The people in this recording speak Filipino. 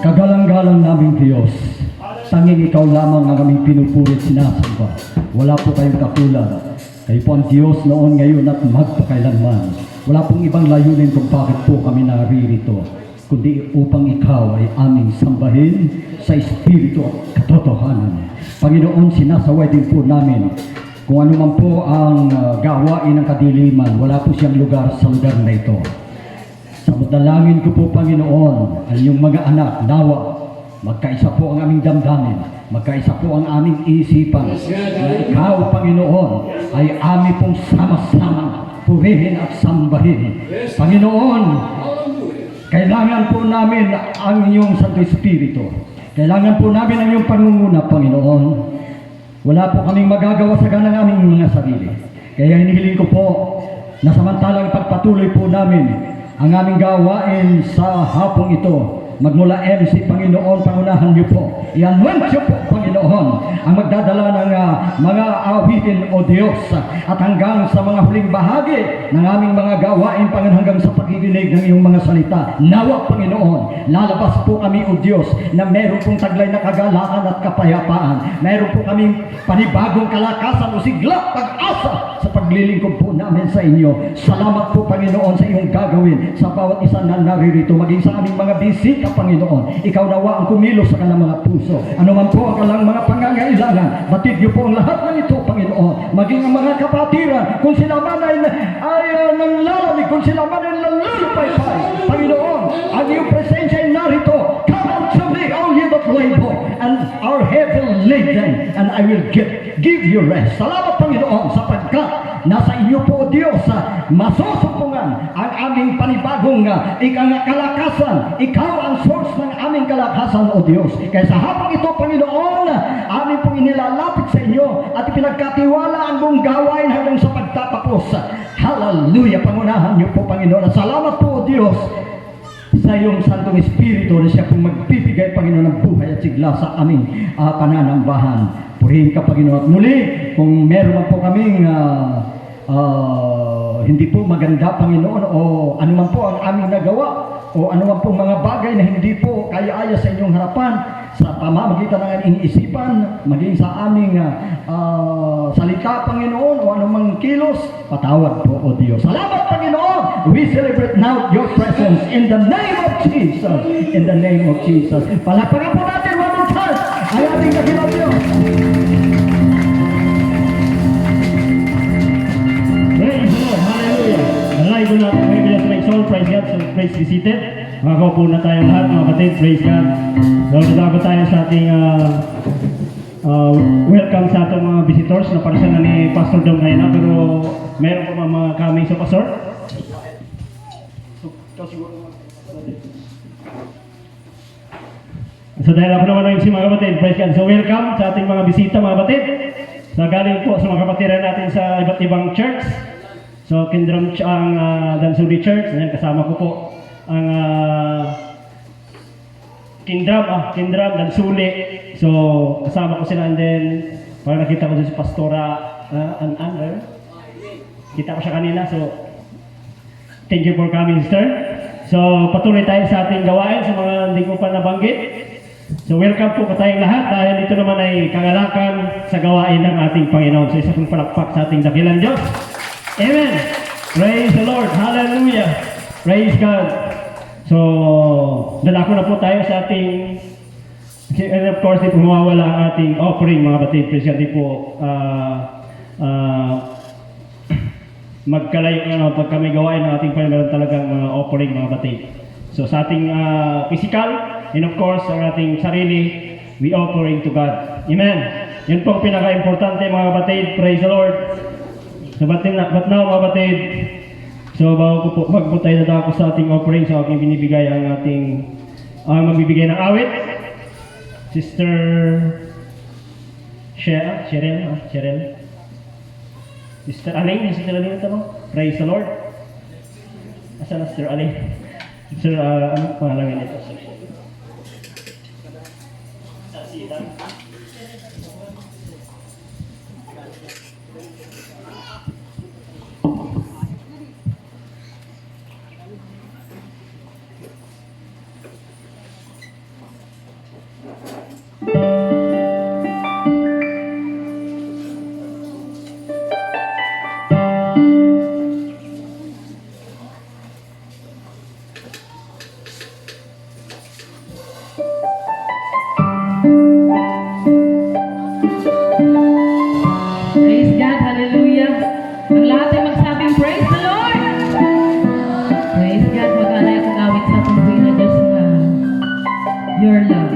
Kagalang-galang naming Diyos, tanging Ikaw lamang ang aming pinupurit sinasamba. Wala po kayong katulad. Kayo po ang Diyos noon, ngayon at magpakailanman. Wala pong ibang layunin kung bakit po kami naririto, kundi upang Ikaw ay aming sambahin sa Espiritu at katotohanan. Panginoon, sinasaway din po namin kung ano man po ang gawain ng kadiliman, wala po siyang lugar sa lugar na ito. Sa dalangin ko po, Panginoon, ang iyong mga anak, nawa, magkaisa po ang aming damdamin, magkaisa po ang aming isipan, na Ikaw, Panginoon, ay aming pong sama-sama purihin at sambahin. Panginoon, kailangan po namin ang iyong Santo Espiritu. Kailangan po namin ang iyong pangunguna, Panginoon. Wala po kaming magagawa sa ganang aming mga sarili. Kaya hinihiling ko po na samantalang pagpatuloy po namin ang aming gawain sa hapong ito, magmula MC, Panginoon, pangunahan niyo po. I-anoint niyo po, Panginoon, ang magdadala ng mga awitin, O Diyos, at hanggang sa mga huling bahagi ng aming mga gawain, Panginoon, hanggang sa pakikinig ng iyong mga salita. Nawa, Panginoon, lalabas po kami, O Diyos, na meron pong taglay na kagalakan at kapayapaan. Meron po kaming panibagong kalakasan o sigla, pag-asa sa paglilingkod po namin sa inyo. Salamat po, Panginoon, sa iyong gagawin sa bawat isa na naririto, maging sa aming mga bisita, Panginoon. Ikaw nawa ang kumilos sa kanilang mga puso. Ano man po ang kanilang mga pangangailangan, batid niyo po ang lahat ng ito, Panginoon. Maging ang mga kapatiran, kung sila man ay nanlalamig, kung sila man ay nanlulupaypay, Panginoon, ang iyong presensya ay narito. Come unto me, all ye that labor and are heavy laden, and I will give you rest. Salamat, Panginoon, sapagkat nasa iyo po, Diyos, masusupungan ang aming panibagong kalakasan. Ikaw ang source ng aming kalakasan, O Diyos. Kaya sa hapong ito, Panginoon, amin pong inilalapit sa inyo at ipinagkatiwala ang buong gawain hanggang sa pagtatapos. Hallelujah! Pangunahan niyo po, Panginoon. At salamat po, O Diyos, sa iyong Santong Espiritu na siya pong magbibigay, Panginoon, ng buhay at sigla sa aming pananambahan. Purihin ka, Panginoon. At muli, kung meron po kaming hindi po maganda, Panginoon, o anuman po ang aming nagawa, o anuman po mga bagay na hindi po kaya-aya sa inyong harapan, sa pamamagitan ng aming isipan, maging sa aming salita, Panginoon, o anumang kilos, patawad po, O Diyos. Salamat, Panginoon! We celebrate now your presence in the name of Jesus. In the name of Jesus. Palakpakan po natin one more time ay ating dakilang Diyos. Praise the Lord. Hallelujah. idol natin, may bilang sa soul, praise God, so praise be seated. Makakaupo na tayo lahat mga kapatid, praise God. So, nadago tayo sa ating welcome sa ating mga visitors na para na ni Pastor Dom ngayon na, pero meron pa mga coming sa Pastor. So dahil ako naman ang si mga kapatid, praise God. So welcome sa ating mga bisita mga kapatid. So galing po sa mga kapatiran natin sa iba't ibang church. So Kindram ang Dansuli Church, ayan, kasama ko po ang Kindram, Dansuli. So kasama ko sila, and then para nakita ko si Pastora kita ko siya kanina. So thank you for coming, sister. So patuloy tayo sa ating gawain sa mga hindi ko pa nabanggit. So welcome po tayong lahat dahil ito naman ay kagalakan sa gawain ng ating Panginoon. So isa pong palakpak sa ating dakilang Diyos. Amen! Praise the Lord! Hallelujah! Praise God! So, dadako na po tayo sa ating, and of course, di po mawawala ang ating offering mga batid. Praise God, di po magkalayo pag kami gawain ng ating Panginoon talagang mga offering mga batid. So sa ating physical, and of course, ang ating sarili, we offering to God. Amen. Yun po ang pinaka-importante mga kapatid. Praise the Lord. So but now mga kapatid, so bago po tayo nadako sa ating offering, so aking binibigay ang ating magbibigay ng awit. Sister Cheryl. Sister Aling ito mo? Praise the Lord. Asa na Sister Aling? Sir, ano pangalan nito? Praise God, hallelujah. Ang lahat ay magsabing, praise the Lord. Praise God, mag-alay akong awit sa atong buhay na Diyos na your love.